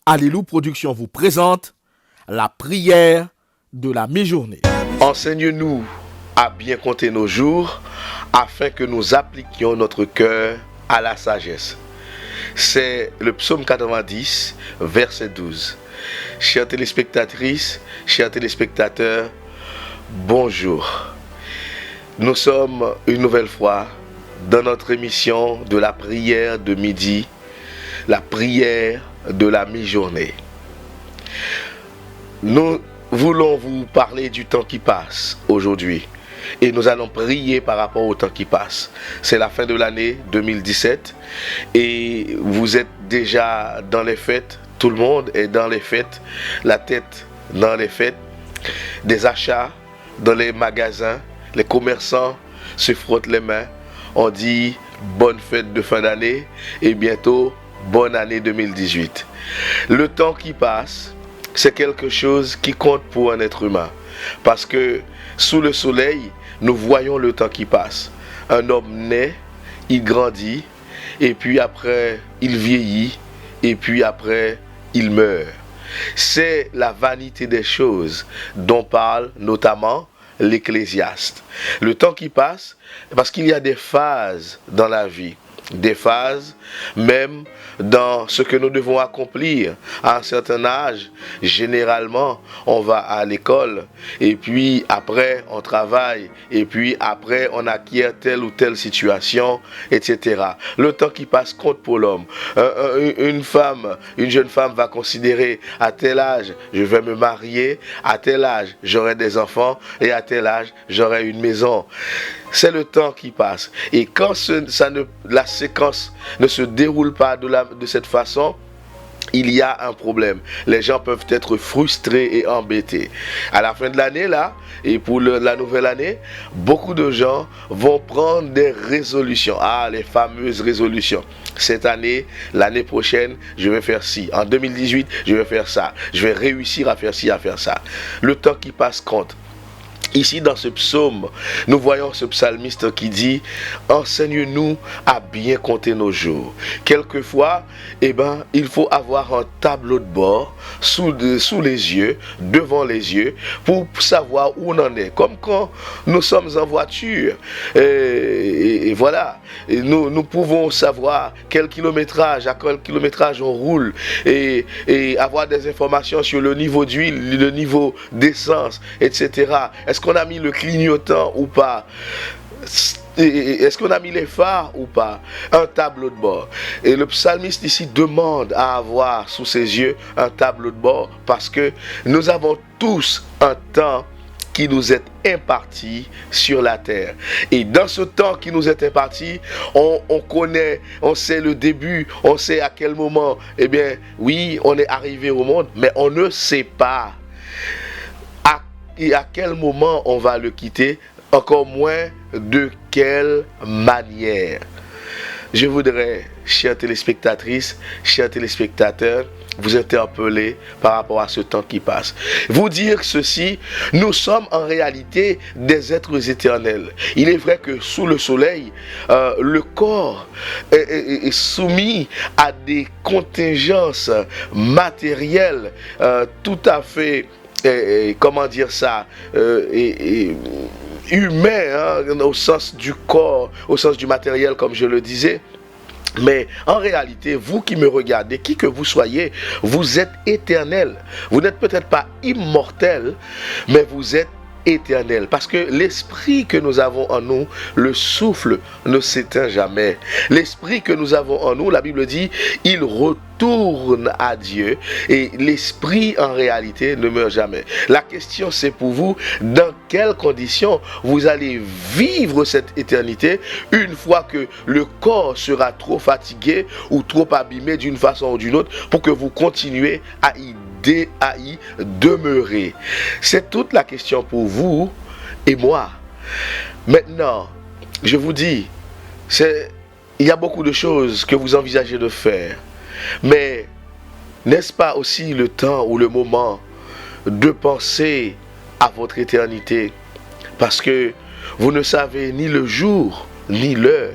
Alléluia Production vous présente la prière de la mi-journée. Enseigne-nous à bien compter nos jours afin que nous appliquions notre cœur à la sagesse. C'est le psaume 90, verset 12. Chères téléspectatrices, chers téléspectateurs, bonjour. Nous sommes une nouvelle fois dans notre émission de la prière de midi, la prière de la mi-journée. Nous voulons vous parler du temps qui passe aujourd'hui et nous allons prier par rapport au temps qui passe. C'est la fin de l'année 2017 et vous êtes déjà dans les fêtes, tout le monde est dans les fêtes, la tête dans les fêtes, des achats dans les magasins, les commerçants se frottent les mains, on dit bonne fête de fin d'année et bientôt bonne année 2018. Le temps qui passe, c'est quelque chose qui compte pour un être humain. Parce que sous le soleil, nous voyons le temps qui passe. Un homme naît, il grandit, et puis après, il vieillit, et puis après, il meurt. C'est la vanité des choses dont parle notamment l'Ecclésiaste. Le temps qui passe, parce qu'il y a des phases dans la vie. Des phases, même dans ce que nous devons accomplir à un certain âge. Généralement, on va à l'école et puis après on travaille et puis après on acquiert telle ou telle situation, etc. Le temps qui passe compte pour l'homme. Une jeune femme va considérer à tel âge je vais me marier, à tel âge j'aurai des enfants et à tel âge j'aurai une maison. C'est le temps qui passe. Et quand la séquence ne se déroule pas de cette façon, il y a un problème. Les gens peuvent être frustrés et embêtés. À la fin de l'année, là, et pour la nouvelle année, beaucoup de gens vont prendre des résolutions. Ah, les fameuses résolutions. Cette année, l'année prochaine, je vais faire ci. En 2018, je vais faire ça. Je vais réussir à faire ci, à faire ça. Le temps qui passe compte. Ici dans ce psaume, nous voyons ce psalmiste qui dit « Enseigne-nous à bien compter nos jours ». Quelquefois, il faut avoir un tableau de bord sous les yeux, devant les yeux, pour savoir où on en est. Comme quand nous sommes en voiture, et voilà, et nous pouvons savoir à quel kilométrage on roule, et avoir des informations sur le niveau d'huile, le niveau d'essence, etc. Est-ce qu'on a mis le clignotant ou pas? Est-ce qu'on a mis les phares ou pas? Un tableau de bord. Et le psalmiste ici demande à avoir sous ses yeux un tableau de bord parce que nous avons tous un temps qui nous est imparti sur la terre. Et dans ce temps qui nous est imparti, on connaît, on sait le début, on sait à quel moment, oui, on est arrivé au monde, mais on ne sait pas et à quel moment on va le quitter, encore moins de quelle manière. Je voudrais, chères téléspectatrices, chers téléspectateurs, vous interpeller par rapport à ce temps qui passe. Vous dire ceci, nous sommes en réalité des êtres éternels. Il est vrai que sous le soleil, le corps est soumis à des contingences matérielles tout à fait humain, au sens du corps, au sens du matériel, comme je le disais. Mais en réalité, vous qui me regardez, qui que vous soyez, vous êtes éternel. Vous n'êtes peut-être pas immortel, mais vous êtes éternel. Parce que l'esprit que nous avons en nous, le souffle ne s'éteint jamais. L'esprit que nous avons en nous, la Bible dit, il retourne à Dieu et l'esprit en réalité ne meurt jamais. La question c'est pour vous, dans quelles conditions vous allez vivre cette éternité une fois que le corps sera trop fatigué ou trop abîmé d'une façon ou d'une autre pour que vous continuez à y demeurer. C'est toute la question pour vous et moi. Maintenant, je vous dis, il y a beaucoup de choses que vous envisagez de faire, mais n'est-ce pas aussi le temps ou le moment de penser à votre éternité? Parce que vous ne savez ni le jour ni l'heure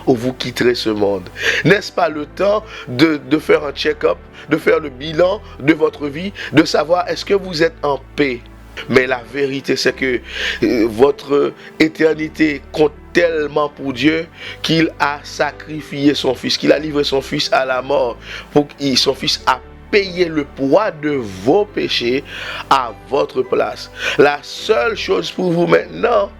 où vous quitterez ce monde? N'est-ce pas le temps de faire un check-up, de faire le bilan de votre vie, de savoir est-ce que vous êtes en paix? Mais la vérité, c'est que votre éternité compte tellement pour Dieu qu'il a sacrifié son fils, qu'il a livré son fils à la mort, pour que son fils a payé le poids de vos péchés à votre place. La seule chose pour vous maintenant,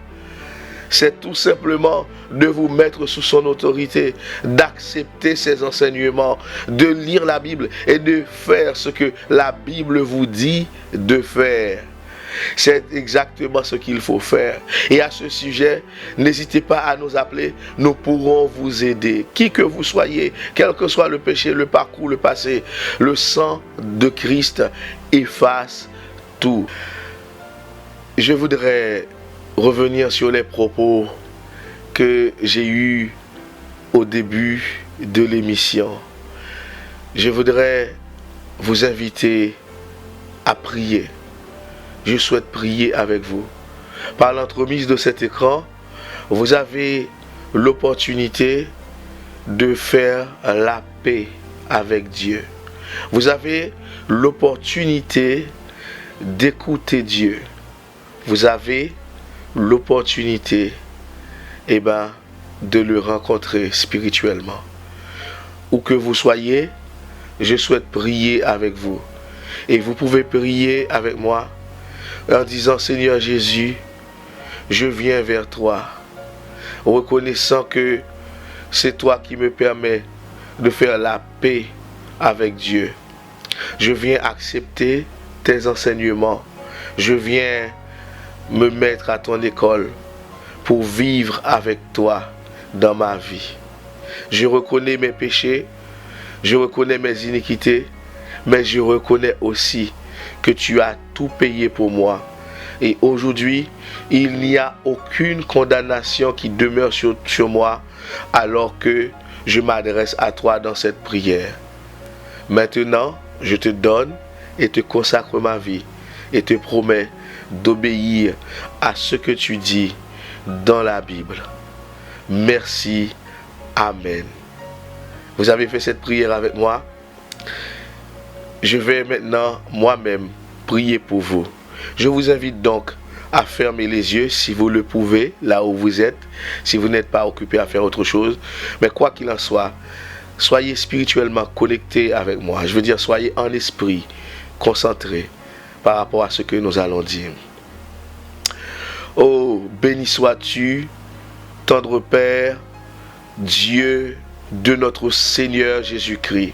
c'est tout simplement de vous mettre sous son autorité, d'accepter ses enseignements, de lire la Bible et de faire ce que la Bible vous dit de faire. C'est exactement ce qu'il faut faire. Et à ce sujet, n'hésitez pas à nous appeler. Nous pourrons vous aider. Qui que vous soyez, quel que soit le péché, le parcours, le passé, le sang de Christ efface tout. Je voudrais revenir sur les propos que j'ai eus au début de l'émission. Je voudrais vous inviter à prier. Je souhaite prier avec vous. Par l'entremise de cet écran, vous avez l'opportunité de faire la paix avec Dieu. Vous avez l'opportunité d'écouter Dieu. Vous avez l'opportunité de le rencontrer spirituellement. Où que vous soyez, je souhaite prier avec vous. Et vous pouvez prier avec moi en disant: Seigneur Jésus, je viens vers toi, reconnaissant que c'est toi qui me permets de faire la paix avec Dieu. Je viens accepter tes enseignements. Je viens me mettre à ton école pour vivre avec toi dans ma vie. Je reconnais mes péchés, je reconnais mes iniquités, mais je reconnais aussi que tu as tout payé pour moi. Et aujourd'hui, il n'y a aucune condamnation qui demeure sur moi alors que je m'adresse à toi dans cette prière. Maintenant, je te donne et te consacre ma vie et te promets d'obéir à ce que tu dis dans la Bible. Merci. Amen. Vous avez fait cette prière avec moi? Je vais maintenant moi-même prier pour vous. Je vous invite donc à fermer les yeux si vous le pouvez, là où vous êtes, si vous n'êtes pas occupé à faire autre chose. Mais quoi qu'il en soit, soyez spirituellement connectés avec moi. Je veux dire, soyez en esprit concentrés par rapport à ce que nous allons dire. Oh, béni sois-tu, tendre Père, Dieu de notre Seigneur Jésus-Christ.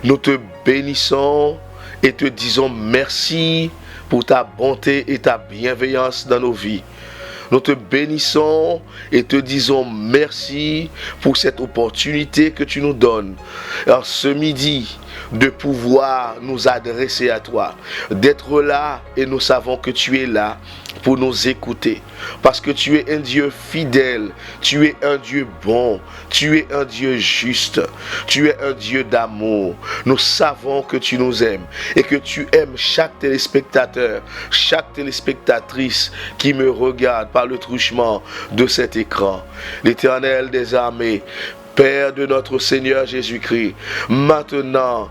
Nous te bénissons et te disons merci pour ta bonté et ta bienveillance dans nos vies. Nous te bénissons et te disons merci pour cette opportunité que tu nous donnes en ce midi de pouvoir nous adresser à toi, d'être là, et nous savons que tu es là pour nous écouter, parce que tu es un Dieu fidèle, tu es un Dieu bon, tu es un Dieu juste, tu es un Dieu d'amour. Nous savons que tu nous aimes et que tu aimes chaque téléspectateur, chaque téléspectatrice qui me regarde par le truchement de cet écran. L'Éternel des armées, Père de notre Seigneur Jésus-Christ, maintenant,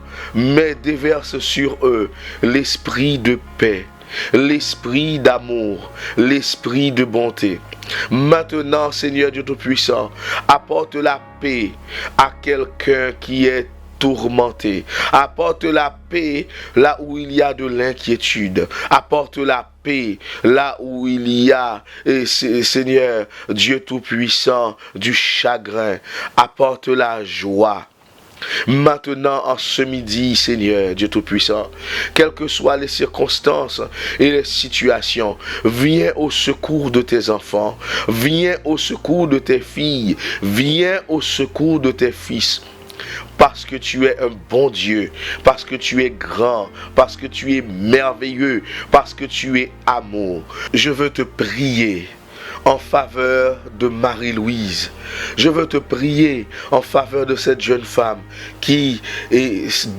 déverse sur eux l'esprit de paix, l'esprit d'amour, l'esprit de bonté. Maintenant, Seigneur Dieu Tout-Puissant, apporte la paix à quelqu'un qui est tourmenté. Apporte la paix là où il y a de l'inquiétude. Apporte la paix là où il y a, Seigneur Dieu Tout-Puissant, du chagrin. Apporte la joie. Maintenant, en ce midi, Seigneur Dieu Tout-Puissant, quelles que soient les circonstances et les situations, viens au secours de tes enfants, viens au secours de tes filles, viens au secours de tes fils. Parce que tu es un bon Dieu, parce que tu es grand, parce que tu es merveilleux, parce que tu es amour. Je veux te prier en faveur de Marie-Louise. Je veux te prier en faveur de cette jeune femme qui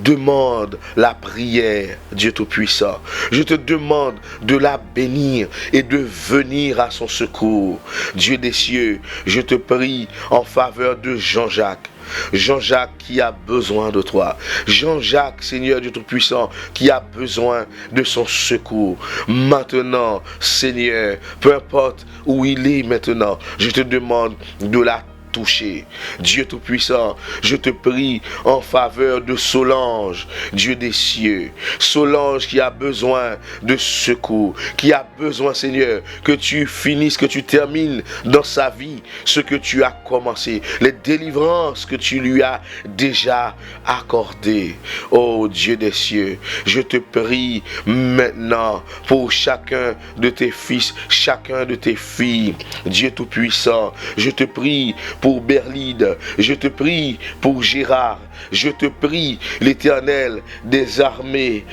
demande la prière, Dieu Tout-Puissant. Je te demande de la bénir et de venir à son secours. Dieu des cieux, je te prie en faveur de Jean-Jacques. Jean-Jacques qui a besoin de toi. Jean-Jacques, Seigneur Dieu Tout-Puissant, qui a besoin de son secours. Maintenant, Seigneur, peu importe où il est maintenant, je te demande de la toucher. Dieu Tout-Puissant, je te prie en faveur de Solange, Dieu des cieux. Solange qui a besoin de secours, qui a besoin, Seigneur, que tu finisses, que tu termines dans sa vie ce que tu as commencé, les délivrances que tu lui as déjà accordées. Oh Dieu des cieux, je te prie maintenant pour chacun de tes fils, chacun de tes filles. Dieu Tout-Puissant, je te prie pour Berlide, je te prie pour Gérard, je te prie, l'Éternel des armées,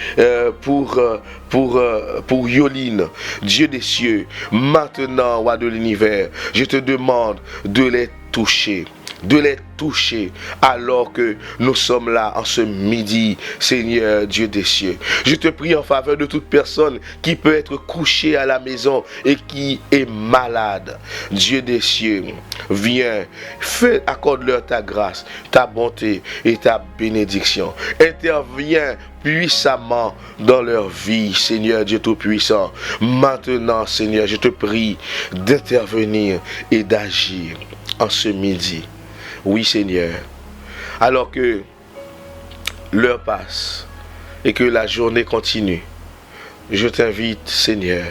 pour Yoline, Dieu des cieux. Maintenant, roi de l'univers, je te demande de les toucher. Alors que nous sommes là en ce midi, Seigneur Dieu des cieux. Je te prie en faveur de toute personne qui peut être couchée à la maison et qui est malade. Dieu des cieux, viens, accorde-leur ta grâce, ta bonté et ta bénédiction. Interviens puissamment dans leur vie, Seigneur Dieu Tout-Puissant. Maintenant, Seigneur, je te prie d'intervenir et d'agir en ce midi. Oui, Seigneur, alors que l'heure passe et que la journée continue, je t'invite, Seigneur,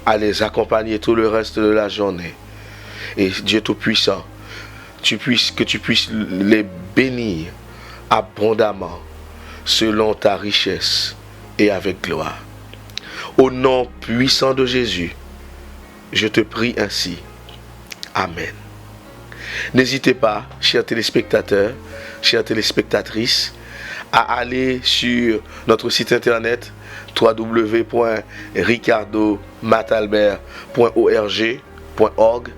à les accompagner tout le reste de la journée. Et Dieu Tout-Puissant, que tu puisses les bénir abondamment selon ta richesse et avec gloire. Au nom puissant de Jésus, je te prie ainsi. Amen. N'hésitez pas, chers téléspectateurs, chères téléspectatrices, à aller sur notre site internet www.ricardomatalbert.org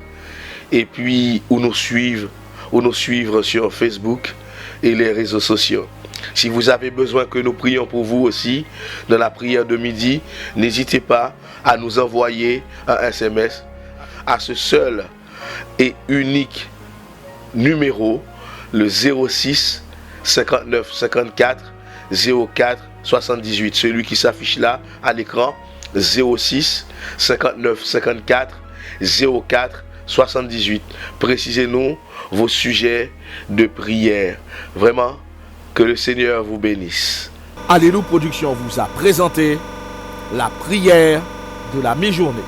et puis ou nous suivre sur Facebook et les réseaux sociaux. Si vous avez besoin que nous prions pour vous aussi dans la prière de midi, n'hésitez pas à nous envoyer un SMS à ce seul et unique numéro, le 06 59 54 04 78, celui qui s'affiche là à l'écran, 06 59 54 04 78. Précisez-nous vos sujets de prière. Vraiment, que le Seigneur vous bénisse. Alléluia Production vous a présenté la prière de la mi-journée.